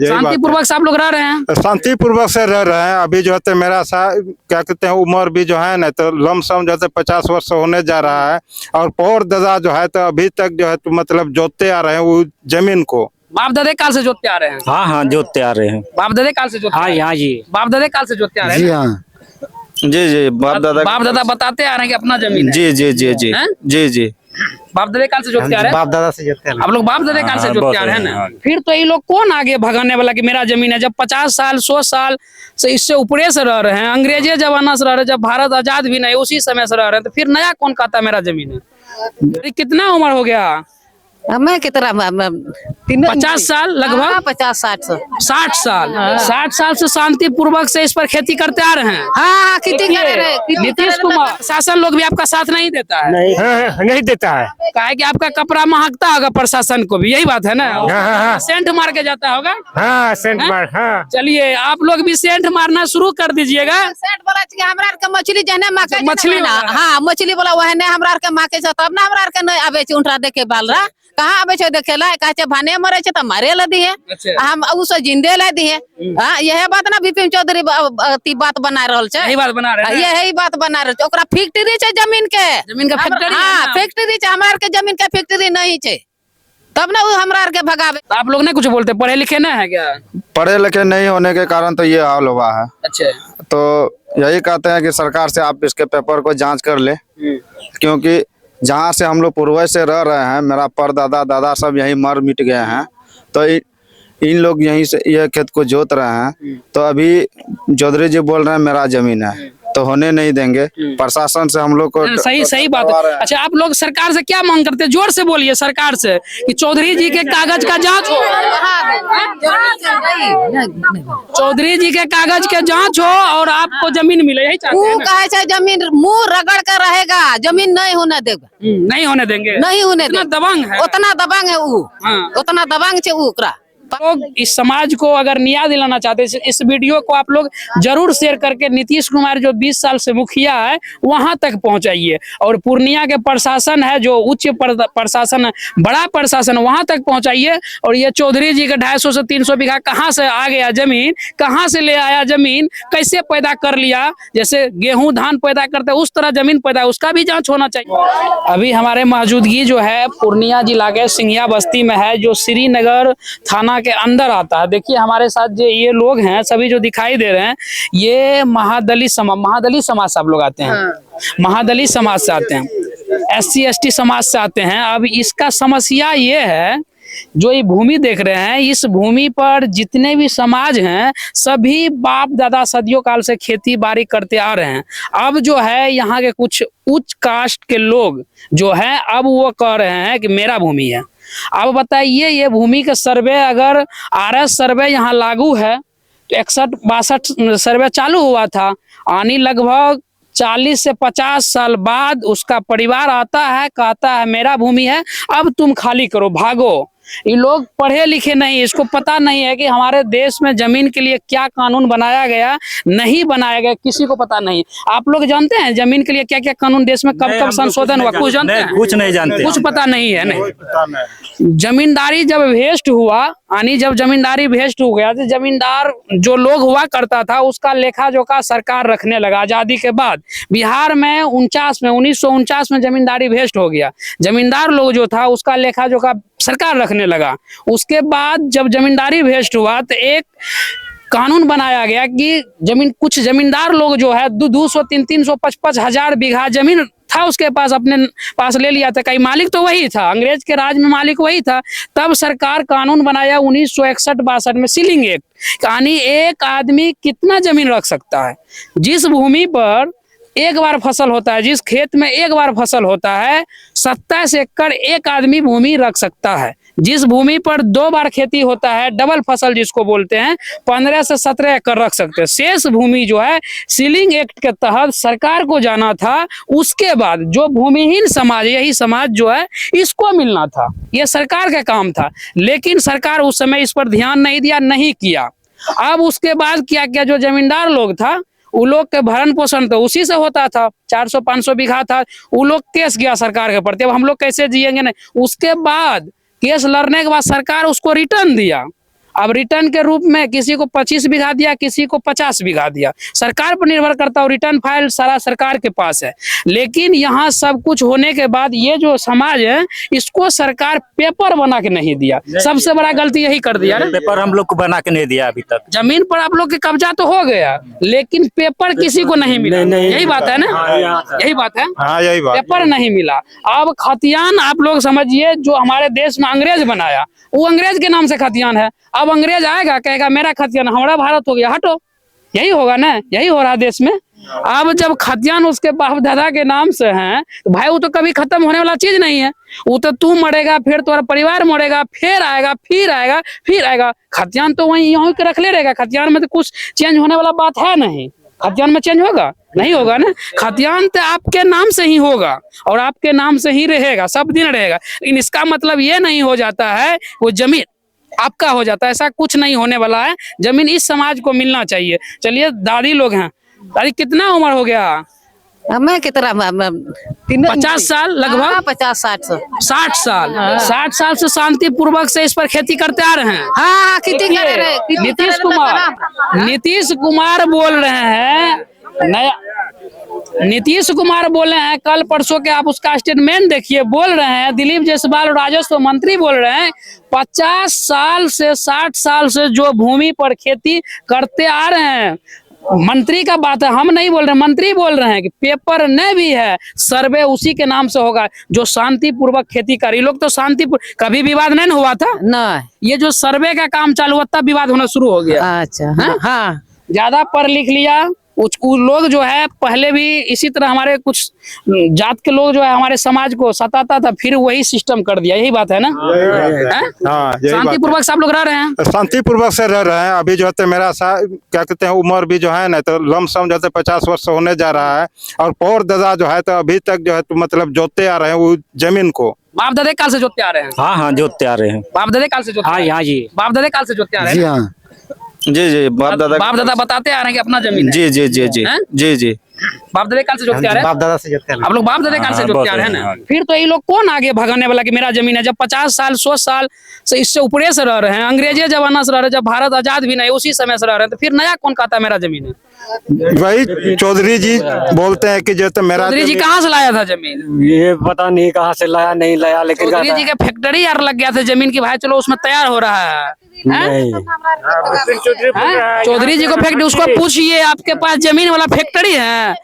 शांति पूर्वक से आप लोग रह रहे हैं? शांति पूर्वक से रह रहे हैं। अभी जो है तो मेरा क्या कहते हैं उम्र भी जो है ना तो लमसम जो है 50 वर्ष होने जा रहा है। और और दादा जो है तो अभी तक जो है तो मतलब जोतते आ रहे हैं वो जमीन को। बाप दादे काल से जोतते आ रहे हैं? हाँ हाँ जोतते आ रहे हैं। बाप दादे काल से जोतते हाँ यहाँ जी बाप दादे काल से जोतते आ रहे हैं? जी हाँ जी बाप दादा बताते आ रहे हैं कि अपना जमीन है। जी जी जी जी हैं? जी जी बाप दादे काल से जोतते आ रहे हैं? बाप दादा से जोतते आप लोग बाप दादे काल से जोतते आ रहे हैं ना? फिर तो ये लोग कौन आगे भगाने वाला कि मेरा जमीन है? जब 50 साल 100 साल से इससे ऊपरे से रह रहे हैं, अंग्रेजी जमाना से रह रहे हैं, जब भारत आजाद भी नहीं उसी समय से रह रहे हैं, तो फिर नया कौन कहता मेरा जमीन है? कितना उम्र हो गया? हमें कितना 50 साल लगभग? 50-60 60 साल 60 साल से शांति पूर्वक से इस पर खेती करते आ रहे हैं। हाँ खेती करे रहे। नीतीश कुमार शासन लोग भी आपका साथ नहीं देता है? नहीं देता है। काहे कि आपका कपड़ा महकता होगा प्रशासन को भी, यही बात है ना? सेंट मार के जाता होगा। हाँ सेंट मार। हाँ चलिए आप लोग भी सेंट मारना शुरू कर दीजिएगा। सेठ बोला कि हमरा के मछली जने माके मछली ना। वाला? हाँ मछली बोला वह ने हमरा के माके छ तब ना हमरा के नहीं आवे छ उंठा देखे बाल रा कहाँ आवे छ देखेला काचे भाने मरे छ त मारे ल दिए हम उस जिंदे ला दिए। हां यह बात ना विपिन चौधरी बात बना रहल छ। यही बात बना रहे हैं? यही बात बना रहल छ। ओकरा फैक्ट्री छ जमीन का फैक्ट्री। हां फैक्ट्री छ हमरा के जमीन के फैक्ट्री नहीं छ तब ना वो हमरा के भगावे। आप लोग ने कुछ बोलते पढ़े लिखे ना है क्या? पढ़े लिखे नहीं होने के कारण तो ये हाल हुआ है। अच्छा तो यही कहते हैं कि सरकार से आप इसके पेपर को जांच कर ले, क्योंकि जहाँ से हम लोग पूर्वज से रह रहे हैं, मेरा परदादा दादा सब यहीं मर मिट गए हैं, तो इन लोग यहीं से ये खेत को जोत रहे हैं। तो अभी चौधरी जी बोल रहे हैं मेरा जमीन है, तो होने नहीं देंगे। प्रशासन से हम लोग को सही बात है। अच्छा आप लोग सरकार से क्या मांग करते हैं? जोर से बोलिए सरकार से कि चौधरी जी के कागज का जांच हो, चौधरी जी के कागज के जांच हो और आपको जमीन मिले, यही चाहते हैं ना? कहे जमीन मुंह रगड़ कर रहेगा, जमीन नहीं होने देगा। नहीं होने देंगे? नहीं होने इतना देगा। दबंग है? उतना दबंग है वो। हाँ। उतना दबंग छे ओकरा। लोग इस समाज को अगर न्याय दिलाना चाहते हैं, इस वीडियो को आप लोग जरूर शेयर करके नीतीश कुमार जो 20 साल से मुखिया है वहां तक पहुंचाइए, और पूर्णिया के प्रशासन है जो उच्च प्रशासन है, बड़ा प्रशासन, वहां तक पहुंचाइए। और ये चौधरी जी का 250 से 300 बीघा कहां से आ गया जमीन, कहां से ले आया जमीन, कैसे पैदा कर लिया? जैसे गेहूं धान पैदा करते उस तरह जमीन पैदा, उसका भी जांच होना चाहिए। अभी हमारे मौजूदगी जो है पूर्णिया जिला के सिंघिया बस्ती में है, जो श्रीनगर थाना के अंदर आता है। देखिए हमारे साथ जो ये लोग हैं सभी जो दिखाई दे रहे हैं, ये महादलित समाज से आप लोग आते हैं। महादलित समाज से आते हैं, SC ST समाज से आते हैं। अब इसका समस्या ये है, जो ये भूमि देख रहे हैं, इस भूमि पर जितने भी समाज हैं सभी बाप दादा सदियों काल से खेती बाड़ी करते आ रहे हैं। अब जो है यहाँ के कुछ उच्च कास्ट के लोग जो है अब वो कह रहे हैं कि मेरा भूमि है। अब बताइए ये भूमि का सर्वे अगर RS सर्वे यहाँ लागू है तो 61-62 सर्वे चालू हुआ था, यानी लगभग 40 से 50 साल बाद उसका परिवार आता है, कहता है मेरा भूमि है, अब तुम खाली करो, भागो। ये लोग पढ़े लिखे नहीं, इसको पता नहीं है कि हमारे देश में जमीन के लिए क्या कानून बनाया गया, नहीं बनाया गया, किसी को पता नहीं। आप लोग जानते हैं जमीन के लिए क्या क्या कानून देश में कब कब संशोधन हुआ? कुछ जानते हैं? कुछ नहीं जानते, कुछ पता नहीं है। नहीं जमींदारी जब वेस्ट हुआ, यानी जब जमींदारी वेस्ट हो गया तो जमींदार जो लोग हुआ करता था उसका लेखा जोखा सरकार रखने लगा। आजादी के बाद बिहार में 1949 में जमींदारी वेस्ट हो गया, जमींदार लोग जो था उसका लेखा जोखा सरकार रखने लगा। उसके बाद जब जमींदारी वेस्ट हुआ तो एक कानून बनाया गया कि कुछ जमींदार लोग जो है 200, 300, 55 हजार बीघा जमीन था उसके पास, अपने पास ले लिया था। कई मालिक तो वही था, अंग्रेज के राज में मालिक वही था। तब सरकार कानून बनाया 1961-62 में, सीलिंग एक्ट, यानी एक आदमी कितना जमीन रख सकता है। जिस भूमि पर एक बार फसल होता है, जिस खेत में एक बार फसल होता है, 27 एकड़ एक आदमी भूमि रख सकता है। जिस भूमि पर 2 बार खेती होता है, डबल फसल जिसको बोलते हैं, 15 से 17 एकड़ रख सकते हैं। शेष भूमि जो है सीलिंग एक्ट के तहत सरकार को जाना था, उसके बाद जो भूमिहीन समाज, यही समाज जो है इसको मिलना था, यह सरकार का काम था। लेकिन सरकार उस समय इस पर ध्यान नहीं दिया, नहीं किया। अब उसके बाद क्या किया, जो जमींदार लोग था वो लोग के भरण पोषण तो उसी से होता था, 400-500 बीघा था, वो लोग केस गया सरकार के प्रति, अब हम लोग कैसे जिएंगे। नहीं, उसके बाद केस लड़ने के बाद सरकार उसको रिटर्न दिया। अब रिटर्न के रूप में किसी को 25 बीघा दिया, किसी को 50 बीघा दिया, सरकार पर निर्भर करता है। रिटर्न फाइल सारा सरकार के पास है। लेकिन यहाँ सब कुछ होने के बाद ये जो समाज है इसको सरकार पेपर बना के नहीं दिया। सबसे बड़ा गलती यही कर दिया ना। पेपर हम लोग को बना के नहीं दिया अभी तक। जमीन पर आप लोग के कब्जा तो हो गया, लेकिन पेपर किसी को नहीं मिला। यही बात है ना, यही बात है। हाँ यही बात। पेपर नहीं मिला। अब खतियान आप लोग समझिए, जो हमारे देश में अंग्रेज बनाया वो अंग्रेज के नाम से खतियान है। अब अंग्रेज आएगा कहेगा मेरा खतियान, हमारा भारत हो गया, हटो। यही होगा ना, यही हो रहा है देश में। अब जब खतियान उसके बाप दादा के नाम से हैं तो भाई वो तो कभी खत्म होने वाला चीज नहीं है। वो तो तू मरेगा, फिर तुम्हारा परिवार मरेगा, फिर आएगा, फिर आएगा, फिर आएगा। खतियान तो वहीं यहीं के रख ले रहेगा। खतियान में तो कुछ चेंज होने वाला बात है नहीं। खतियान में चेंज होगा नहीं, होगा ना। खतियान तो आपके नाम से ही होगा और आपके नाम से ही रहेगा, सब दिन रहेगा। लेकिन इसका मतलब ये नहीं हो जाता है वो जमीन आपका हो जाता है। ऐसा कुछ नहीं होने वाला है। जमीन इस समाज को मिलना चाहिए। चलिए दादी लोग हैं, दादी कितना उम्र हो गया? हमें कितना 50 साल लगभग, 50-60 60 साल। 60 साल से शांति पूर्वक से इस पर खेती करते आ रहे हैं। हाँ खेती करे रहे। नीतीश कुमार बोल रहे हैं नया, नीतीश कुमार बोले हैं कल परसों के, आप उसका स्टेटमेंट देखिए। बोल रहे हैं दिलीप जायसवाल राजस्व मंत्री बोल रहे हैं 50 साल से 60 साल से जो भूमि पर खेती करते आ रहे हैं। मंत्री का बात है, हम नहीं बोल रहे, मंत्री बोल रहे हैं कि पेपर नहीं भी है, सर्वे उसी के नाम से होगा जो शांति पूर्वक खेती कर। ये लोग तो शांति कभी विवाद नहीं हुआ था नहीं, ये जो सर्वे का काम चालू हुआ तब विवाद होना शुरू हो गया। अच्छा हाँ, ज्यादा पढ़ लिख लिया वो लोग जो है। पहले भी इसी तरह हमारे कुछ जात के लोग जो है हमारे समाज को सताता था, फिर वही सिस्टम कर दिया। यही बात है ना। हाँ शांति पूर्वक सब लोग रह रहे हैं, शांति पूर्वक से रह रहे हैं। अभी जो है मेरा क्या कहते हैं उम्र भी जो है ना तो लमसम जो है 50 वर्ष होने जा रहा है। और पौर दादा जो है तो अभी तक जो है तो मतलब जोतते आ रहे हैं वो जमीन को। बाप दादे काल से जोतते आ रहे हैं। हाँ हाँ जोतते आ रहे हैं। बाप दादे काल से जोतते। हाँ यहाँ जी, बाप दादे काल से जोतते आ रहे हैं। जी बाप दादा बताते आ रहे हैं कि अपना जमीन है। जी बाप दादे काल से जोतते आ रहे हैं। बाप दादा से जोतते आप लोग बाप दादे काल से जोतते आ रहे हैं ना। फिर तो ये लोग कौन आगे भगाने वाला कि मेरा जमीन है? जब 50 साल 100 साल से इससे ऊपरे से रह रहे हैं, अंग्रेजी जमाना से रह रहे हैं, जब भारत आजाद भी नहीं उसी समय से रह रहे हैं, तो फिर नया कौन कहता है मेरा जमीन है? वही चौधरी जी बोलते हैं कि जो तो मेरा चौधरी जी कहाँ से लाया था जमीन? ये पता नहीं कहाँ से लाया, नहीं लाया, लेकिन चौधरी जी के फैक्ट्री यार लग गया था जमीन की, भाई चलो उसमें तैयार हो रहा है। चौधरी जी को फैक्ट्री, उसको पूछिए आपके पास जमीन वाला फैक्ट्री है,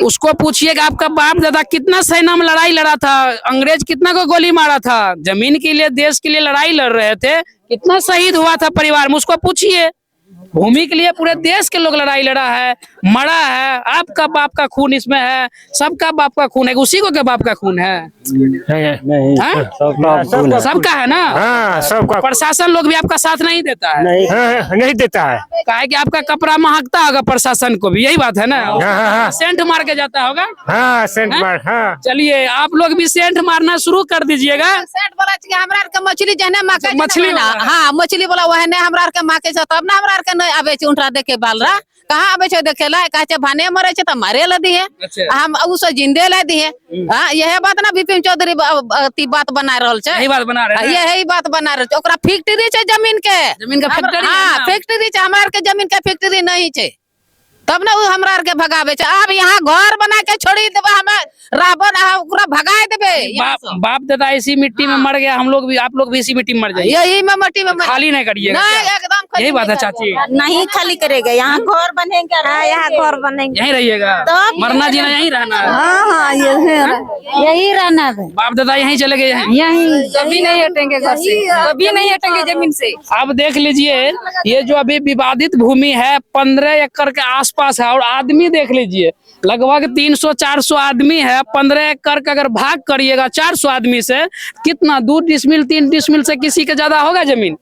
उसको पूछिए कि आपका बाप दादा कितना सेना में लड़ाई लड़ा था, अंग्रेज कितना को गोली मारा था, जमीन के लिए देश के लिए लड़ाई लड़ रहे थे, कितना शहीद हुआ था परिवार में, उसको पूछिए। भूमि के लिए पूरे देश के लोग लड़ाई लड़ा है, मरा है। आपका बाप का खून इसमें है, सबका बाप का खून है, उसी को क्या बाप का खून है? नहीं सबका है ना। हाँ सबका। प्रशासन लोग भी आपका साथ नहीं देता है। नहीं देता है। काहे कि आपका कपड़ा महकता होगा प्रशासन को भी, यही बात है ना। हाँ। सेंट मार के जाता होगा। हाँ सेंट मार। हाँ चलिए आप लोग भी सेंट मारना शुरू कर दीजिएगा। सेठ बोला कि हमरा के मछली जने माके मछली ना, वाला। हाँ मछली बोला वह ने हमरा के माके छ, तब ना हमरा के नहीं आबे छ उंठरा देखे बाल रा। कहाँ आबे छ देखे ला, कहे छ भाने मरे छ त मारे ल दिए, हम उ से जिंदे ला दिए। हां यही बात ना विपिन चौधरी बात बना रहल छ, यही बात बना रहे हैं। यही बात बना रहल छ। ओकरा फैक्ट्री छ जमीन के, जमीन का फैक्ट्री है हां ना। फैक्ट्री छ, हमरा के जमीन के फैक्ट्री नहीं छ, तब ना उ हमरा के भगावे छ। अब यहाँ घर बना के छोड़ी देबे, हमें रावण ओकरा भगाए देबे। बाप दादा इसी मिट्टी में मर गया, हम लोग भी, आप लोग भी इसी मिट्टी में मर जाइए। यही में मट्टी में खाली नहीं करिएगा। नहीं एकदम खाली यही बात है नहीं चाची, नहीं खाली करेगा, यहाँ घर बनेंगे। हाँ यहाँ घर बनेंगे, यहीं रहिएगा। मरना जीना यहीं रहना है। हाँ यही रहना है। बाप दादा यहीं चले गए हैं, यही कभी नहीं हटेंगे घर से, कभी नहीं हटेंगे जमीन से। अब देख लीजिए ये जो अभी विवादित भूमि है 15 एकड़ के आसपास है, और आदमी देख लीजिए लगभग 300-400 आदमी है। 15 एकड़ का अगर भाग करिएगा 400 आदमी से, कितना 2 डिसमिल 3 डिसमिल से किसी के ज्यादा होगा जमीन?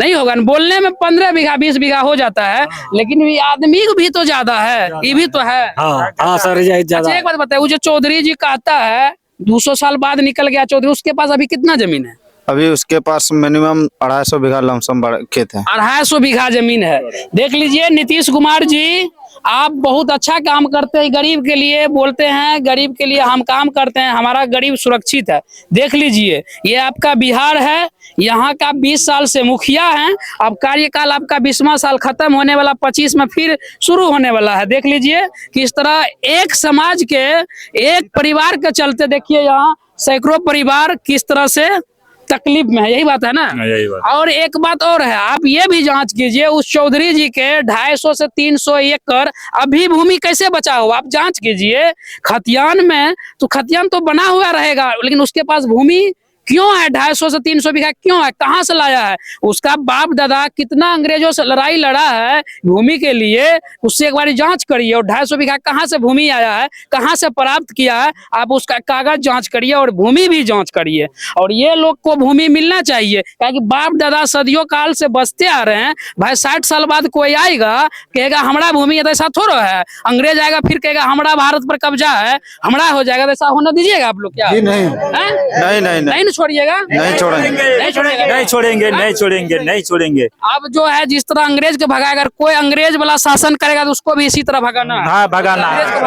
नहीं होगा। बोलने में 15 बीघा 20 बीघा हो जाता है, लेकिन ये आदमी भी तो ज्यादा है, ये भी तो है। हाँ सर ज्यादा। एक बात बताए, वो जो चौधरी जी कहता है 200 साल बाद निकल गया चौधरी, उसके पास अभी कितना जमीन है? अभी उसके पास मिनिमम 250 बीघा लमसम खेत है। 250 बीघा जमीन है। देख लीजिए नीतीश कुमार जी, आप बहुत अच्छा काम करते हैं, गरीब के लिए बोलते हैं, गरीब के लिए हम काम करते हैं, हमारा गरीब सुरक्षित है। देख लीजिए ये आपका बिहार है, यहाँ का 20 साल से मुखिया हैं। अब कार्यकाल आपका 20वां साल खत्म होने वाला, 25 में फिर शुरू होने वाला है। देख लीजिए कि इस तरह एक समाज के, एक परिवार के चलते देखिए यहाँ सैकड़ों परिवार किस तरह से तकलीफ में है। यही बात है ना। यही बात। और एक बात और है, आप ये भी जांच कीजिए उस चौधरी जी के 250 से 300 एकड़ अभी भूमि कैसे बचा हुआ, आप जांच कीजिए। खतियान में तो खतियान तो बना हुआ रहेगा, लेकिन उसके पास भूमि क्यों है? 250 से 300 बीघा क्यों है? कहाँ से लाया है? उसका बाप दादा कितना अंग्रेजों से लड़ाई लड़ा है भूमि के लिए, उससे एक बार जांच करिए। और 250 बीघा कहाँ से भूमि आया है, कहाँ से प्राप्त किया है, आप उसका कागज जांच करिए और भूमि भी जांच करिए। और ये लोग को भूमि मिलना चाहिए, क्योंकि बाप दादा सदियों काल से बसते आ रहे हैं। भाई 60 साल बाद कोई आएगा कहेगा हमारा भूमि है, तो ऐसा थोड़ा है। अंग्रेज आएगा फिर कहेगा हमारा भारत पर कब्जा है, हमारा हो जाएगा, तो ऐसा होना दीजिएगा आप लोग क्या? नहीं छोड़िएगा, नहीं छोड़ेंगे, नहीं छोड़ेंगे, नहीं छोड़ेंगे, नहीं छोड़ेंगे, नहीं छोड़ेंगे। अब जो है जिस तरह अंग्रेज के भगाएगा, अगर कोई अंग्रेज वाला शासन करेगा तो उसको भी इसी तरह भगाना है। हाँ, भगाना है।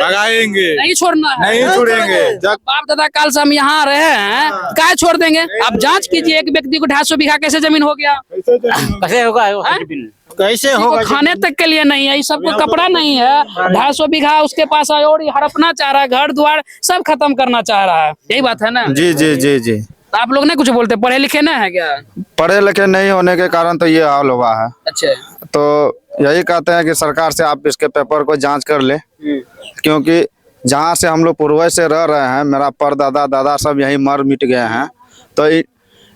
भगाएंगे नहीं छोड़ना है, नहीं छोड़ेंगे। जब बाप दादा काल से हम यहाँ रहे हैं, क्या छोड़ देंगे? आप जांच कीजिए, एक व्यक्ति को 250 बीघा कैसे जमीन हो गया? कैसे होगा? कैसे किसी को खाने तक के लिए नहीं है, सबको कपड़ा नहीं है। 250 बीघा उसके पास है और ये हड़पना चाह रहा है, घर द्वार सब खत्म करना चाह रहा है। यही बात है ना। जी जी जी जी। आप लोग नहीं कुछ बोलते, पढ़े लिखे नहीं है क्या? पढ़े लिखे नहीं होने के कारण तो ये हाल हुआ है। अच्छा, तो यही कहते हैं कि सरकार से आप इसके पेपर को जांच कर ले, क्योंकि जहाँ से हम लोग पूर्वज से रह रहे हैं, मेरा परदादा दादा सब यहीं मर मिट गए हैं। तो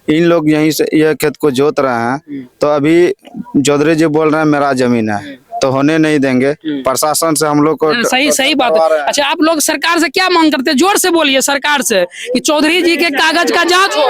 इन लोग यहीं से ये खेत को जोत रहे हैं। तो अभी चौधरी जी बोल रहे हैं मेरा जमीन है, तो होने नहीं देंगे। प्रशासन से हम लोग को सही बात है। अच्छा, आप लोग सरकार से क्या मांग करते हैं? जोर से बोलिए सरकार से कि चौधरी जी के कागज का जांच हो,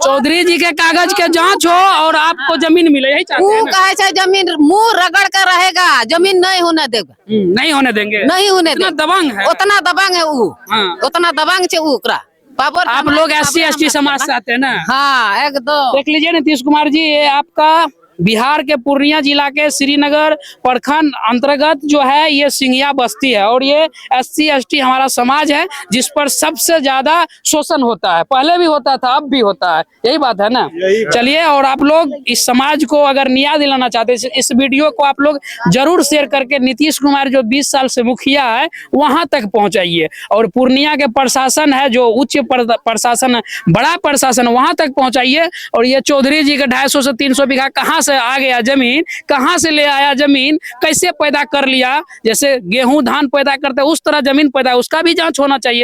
चौधरी जी के कागज के जांच हो और आपको जमीन मिले। यही चाहते हैं ना? कहे छै जमीन मुंह रगड़ कर रहेगा, जमीन नहीं होने देगा, नहीं होने देंगे, नहीं होने इतना देगा। दबंग है, उतना दबंग है वो, हाँ। उतना दबंग छे वो ओकरा। आप लोग SC ST समाज से आते हैं ना। हाँ एकदम। देख लीजिए नीतीश कुमार जी, ये आपका बिहार के पूर्णिया जिला के श्रीनगर प्रखंड अंतर्गत जो है ये सिंघिया बस्ती है। और ये SC ST हमारा समाज है जिस पर सबसे ज्यादा शोषण होता है, पहले भी होता था, अब भी होता है। यही बात है ना। चलिए, और आप लोग इस समाज को अगर न्याय दिलाना चाहते हैं, इस वीडियो को आप लोग जरूर शेयर करके नीतीश कुमार जो 20 साल से मुखिया है वहां तक पहुंचाइए। और पूर्णिया के प्रशासन है, जो उच्च प्रशासन है, बड़ा प्रशासन, वहां तक पहुंचाइए। और ये चौधरी जी के 250 से 300 बीघा कहाँ से आ गया जमीन, कहां से ले आया जमीन, कैसे पैदा कर लिया, जैसे गेहूं धान पैदा करते उस तरह जमीन पैदा, उसका भी जांच होना चाहिए।